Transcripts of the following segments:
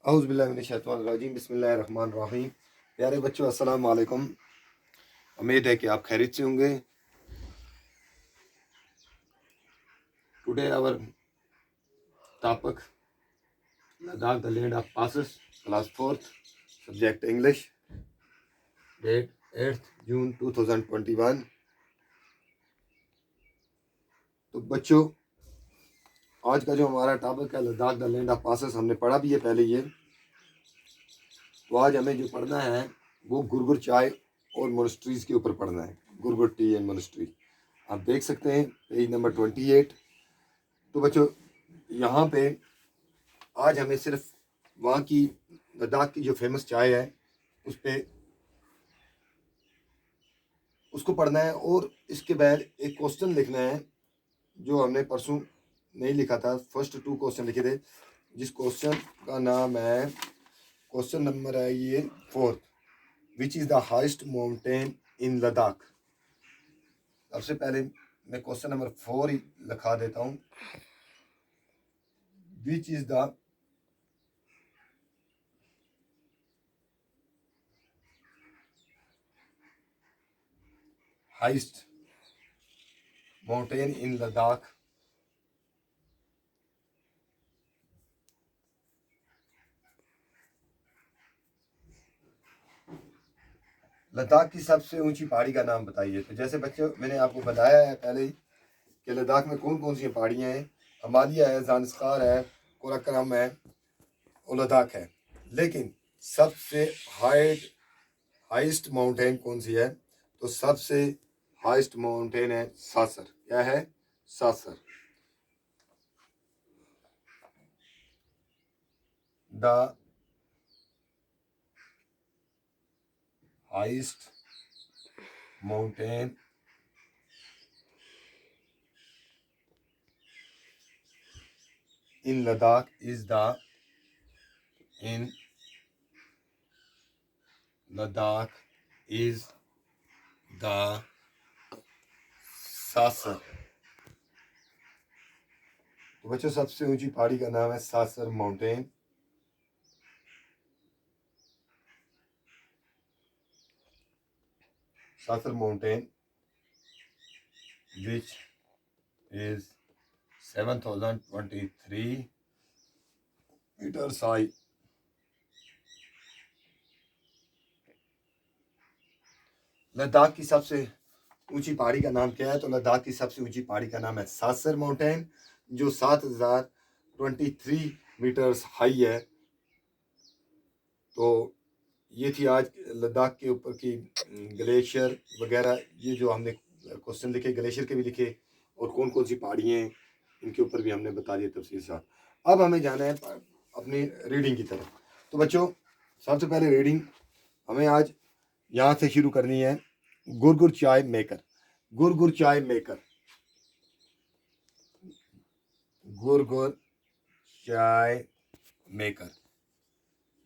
औज़ुबिल्लाहिमिनश्शैतानिर्रजीम बिस्मिल्लाहिर्रहमानिर्रहीम। प्यारे बच्चों, अस्सलाम वालेकुम। उम्मीद है कि आप खैरियत से होंगे। Today our topic Ladakh the land of passes, class 4th, subject English, date 8 June 2021। तो बच्चों, आज का जो हमारा टॉपिक है Ladakh the land of passes, हमने पढ़ा भी है पहले ये। तो आज हमें जो पढ़ना है वो गुरगुर चाय और मोनेस्ट्रीज़ के ऊपर पढ़ना है, गुरगुर टी एंड मोनेस्ट्री। आप देख सकते हैं पेज नंबर 28। तो बच्चों, यहाँ पे आज हमें सिर्फ वहाँ की लद्दाख की जो फेमस चाय है उस पर उसको पढ़ना है, और इसके बाद एक क्वेश्चन लिखना है जो हमने परसों नहीं लिखा था। फर्स्ट 2 क्वेश्चन लिखे थे, जिस क्वेश्चन का नाम है, क्वेश्चन नंबर है ये 4th, which is the highest mountain in Ladakh. सबसे पहले मैं क्वेश्चन नंबर 4 ही लिखा देता हूँ। Which is the highest mountain in Ladakh. Ladakh की सबसे ऊंची पहाड़ी का नाम बताइए। तो जैसे बच्चों, मैंने आपको बताया है पहले ही कि लद्दाख में कौन कौन सी पहाड़ियाँ हैं। हिमालय है, ज़ांस्कार है, कोराकोरम है और लद्दाख है। लेकिन सबसे हाइस्ट माउंटेन कौन सी है? तो सबसे हाइस्ट माउंटेन है सासर। क्या है? Saser. The highest mountain in Ladakh is the Saser. तो बच्चों, सबसे ऊंची पहाड़ी का नाम है Saser mountain. Saser mountain which is 7023 meters high। Ladakh की सबसे ऊंची पहाड़ी का नाम क्या है? तो लद्दाख की सबसे ऊंची पहाड़ी का नाम है सासर माउंटेन, जो 7023 मीटर्स हाई है। तो ये थी आज लद्दाख के ऊपर की ग्लेशियर वगैरह। ये जो हमने क्वेश्चन लिखे, ग्लेशियर के भी लिखे और कौन कौन सी पहाड़ियाँ हैं इनके ऊपर भी हमने बता दिया तफसील साथ। अब हमें जाना है अपनी रीडिंग की तरफ। तो बच्चों, सबसे पहले रीडिंग हमें आज यहाँ से शुरू करनी है। गुरगुर चाय मेकर। गुरगुर चाय मेकर, गुरगुर चाय मेकर,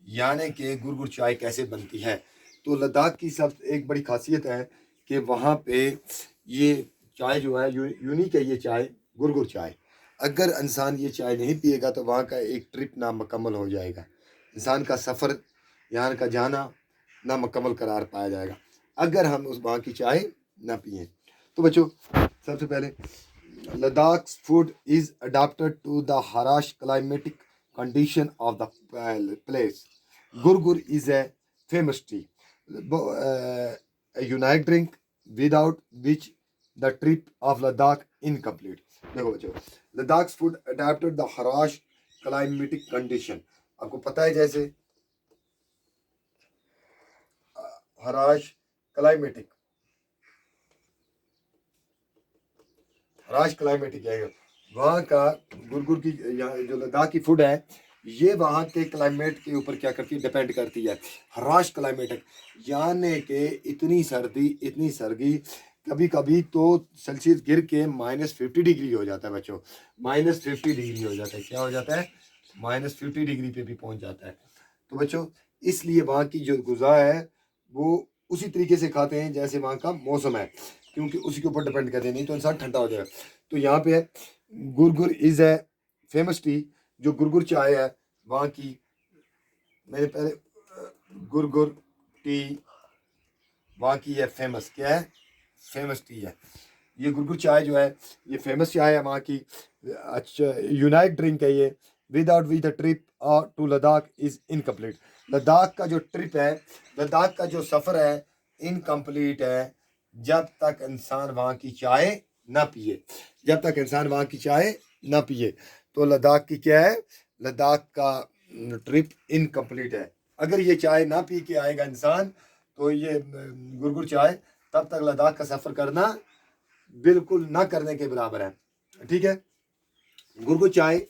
यानी कि गुरगुर चाय कैसे बनती है। तो लद्दाख की सब एक बड़ी खासियत है कि वहाँ पे ये चाय जो है यूनिक है। ये चाय गुरगुर चाय, अगर इंसान ये चाय नहीं पिएगा तो वहाँ का एक ट्रिप नामुकम्मल हो जाएगा। इंसान का सफ़र, यहाँ का जाना नामुकम्मल करार पाया जाएगा अगर हम उस वहाँ की चाय ना पिए। तो बच्चों, सबसे पहले Ladakh's food is adapted to the harsh climatic condition of the place. Gurgur is a famous tea, a unique drink without which the trip of Ladakh incomplete. देखो बच्चों, Ladakh's food adapted the harsh climatic condition। आपको पता है जैसे harsh climatic climatic है वहाँ का। गुरगुर की जो लद्दाख की फूड है, ये वहाँ के क्लाइमेट के ऊपर क्या करती है? डिपेंड करती है। हराश क्लाइमेटिक यानी कि इतनी सर्दी, कभी कभी तो सेल्सियस गिर के -50 डिग्री हो जाता है बच्चों। -50 डिग्री हो जाता है। क्या हो जाता है? -50 डिग्री पे भी पहुँच जाता है। तो बच्चों, इसलिए वहाँ की जो गुज़ा है वो उसी तरीके से खाते हैं जैसे वहाँ का मौसम है, क्योंकि उसी के ऊपर डिपेंड करते हैं, नहीं तो इंसान ठंडा हो जाएगा। तो यहाँ पे है गुरगुर इज़ ए फेमस टी। जो गुरगुर चाय है वहाँ की मेरे पहले गुरगुर टी वहाँ की है फेमस, क्या है, फेमस टी है। ये गुरगुर चाय जो है ये फेमस चाय है वहाँ की। अच्छा, यूनाइट ड्रिंक है ये। Without we the trip to Ladakh is incomplete. Ladakh का जो ट्रिप है, लद्दाख का जो सफ़र है, इनकम्प्लीट है जब तक इंसान वहाँ की चाय ना पिए। जब तक इंसान वहाँ की चाय ना पिए तो लद्दाख की क्या है, लद्दाख का ट्रिप इनकम्प्लीट है। अगर ये चाय ना पी के आएगा इंसान तो ये गुरगुर चाय तब तक लद्दाख का सफ़र करना बिल्कुल ना करने के बराबर है। ठीक है। गुरगुर चाय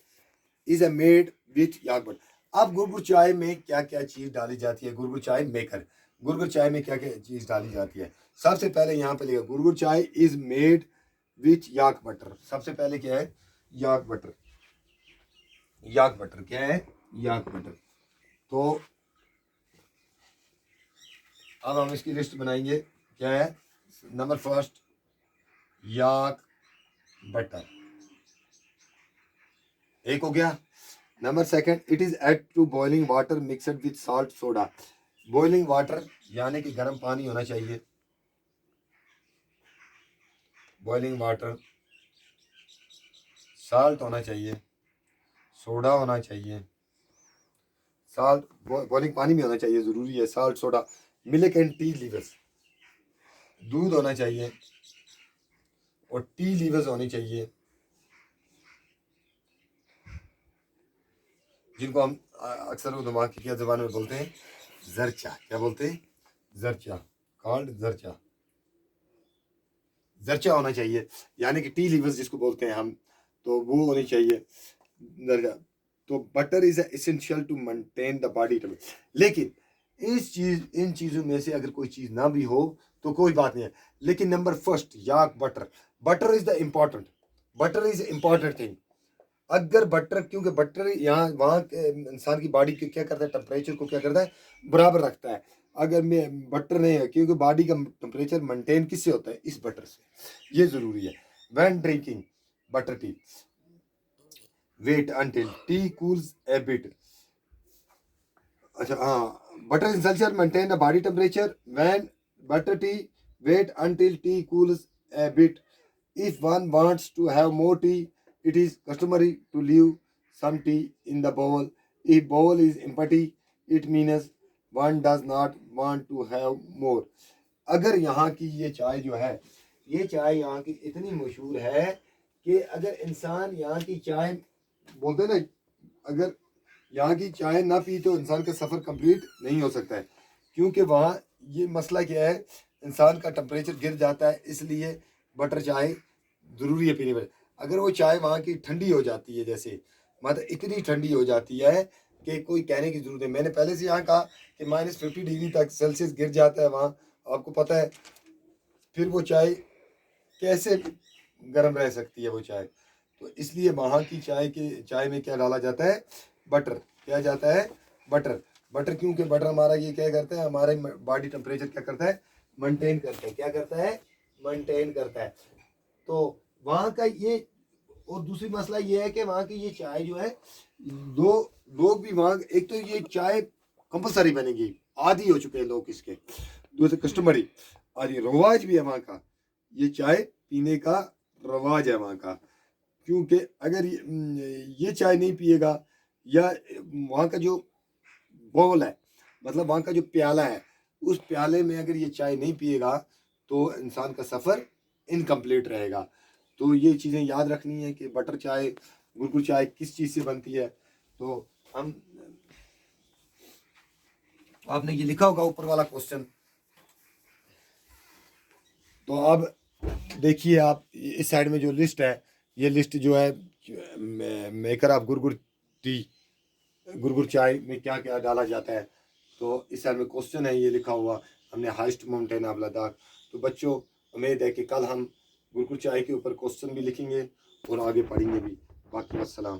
इज ए मेड विथ यागबट। अब गुरगुर चाय में क्या क्या चीज़ डाली जाती है, गुरगुर चाय मेकर, गुरगुर चाय में क्या क्या चीज़ डाली जाती है। सबसे पहले यहाँ पे लिखा गुरगुर चाय is made with yak butter. सबसे पहले क्या है, याक बटर। याक बटर क्या है, याक बटर। तो अब हम इसकी लिस्ट बनाएंगे। क्या है, नंबर फर्स्ट याक बटर, एक हो गया। Number second, it is add to boiling water mixed with salt soda. Boiling water यानी कि गर्म पानी होना चाहिए। बॉइलिंग वाटर, साल्ट होना चाहिए, सोडा होना चाहिए। साल्ट बॉइलिंग पानी में होना चाहिए, ज़रूरी है। Salt soda, milk and tea leaves, दूध होना चाहिए और टी लीव्स होनी चाहिए, जिनको हम अक्सर दिमाग की क्या ज़बान में बोलते हैं, जरचा। क्या बोलते हैं, जरचा, कॉल्ड जरचा। जरचा होना चाहिए यानी कि टी लीव्स जिसको बोलते हैं हम, तो वो होनी चाहिए जरचा। तो butter is essential to maintain the body temperature. लेकिन इन चीज़ों में से अगर कोई चीज़ ना भी हो तो कोई बात नहीं है। लेकिन number first yak butter, butter is the important, butter is important thing. अगर बटर, क्योंकि बटर यहाँ वहाँ के इंसान की बॉडी को क्या करता है, टेम्परेचर को क्या करता है, बराबर रखता है। अगर मैं बटर नहीं है, क्योंकि बॉडी का टेम्परेचर मेंटेन किससे होता है, इस बटर से, ये ज़रूरी है। When drinking butter tea, wait until tea cools a bit. अच्छा हाँ, butter insulator maintain the body temperature when butter tea, wait until tea cools a bit. If one wants to have more tea, it is customary to leave some tea in the bowl. If bowl is empty, it means one does not want to have more. अगर यहाँ की ये चाय जो है, ये चाय यहाँ की इतनी मशहूर है कि अगर इंसान यहाँ की चाय, बोलते ना, अगर यहाँ की चाय ना पी तो इंसान का सफ़र कंप्लीट नहीं हो सकता है। क्योंकि वहाँ ये मसला क्या है, इंसान का टेम्परेचर गिर जाता है, इसलिए बटर चाय ज़रूरी है पीने में। अगर वो चाय वहाँ की ठंडी हो जाती है, जैसे मतलब इतनी ठंडी हो जाती है कि कोई कहने की ज़रूरत नहीं। मैंने पहले से यहाँ कहा कि -50 डिग्री तक सेल्सियस गिर जाता है वहाँ, आपको पता है, फिर वो चाय कैसे गर्म रह सकती है वो चाय। तो इसलिए वहाँ की चाय में क्या डाला जाता है, बटर। क्या जाता है, बटर। बटर क्योंकि बटर हमारा ये क्या करता है, हमारे बॉडी टेम्परेचर क्या करता है, मेंटेन करता है। क्या करता है, मेंटेन करता है। तो वहाँ का ये, और दूसरी मसला ये है कि वहाँ की ये चाय जो है, दो लोग भी वहाँ, एक तो ये चाय कंपलसरी बनेगी, आदी हो चुके हैं लोग इसके, दूसरे कस्टमरी आदि, रवाज भी है वहाँ का, ये चाय पीने का रवाज है वहाँ का। क्योंकि अगर ये चाय नहीं पिएगा, या वहाँ का जो बाउल है, मतलब वहाँ का जो प्याला है, उस प्याले में अगर ये चाय नहीं पिएगा तो इंसान का सफ़र इनकम्प्लीट रहेगा। तो ये चीज़ें याद रखनी है कि बटर चाय, गुरगुर चाय किस चीज़ से बनती है। तो हम, आपने ये लिखा होगा ऊपर वाला क्वेश्चन, तो अब देखिए आप इस साइड में जो लिस्ट है, ये लिस्ट जो है मेकर ऑफ गुरगुर टी, गुरगुर चाय में क्या क्या डाला जाता है। तो इस साइड में क्वेश्चन है, ये लिखा हुआ हमने, हाइस्ट माउंटेन ऑफ लद्दाख। तो बच्चों, उम्मीद है कि कल हम गुरगुर चाय के ऊपर क्वेश्चन भी लिखेंगे और आगे पढ़ेंगे भी। बाकी अस्सलाम।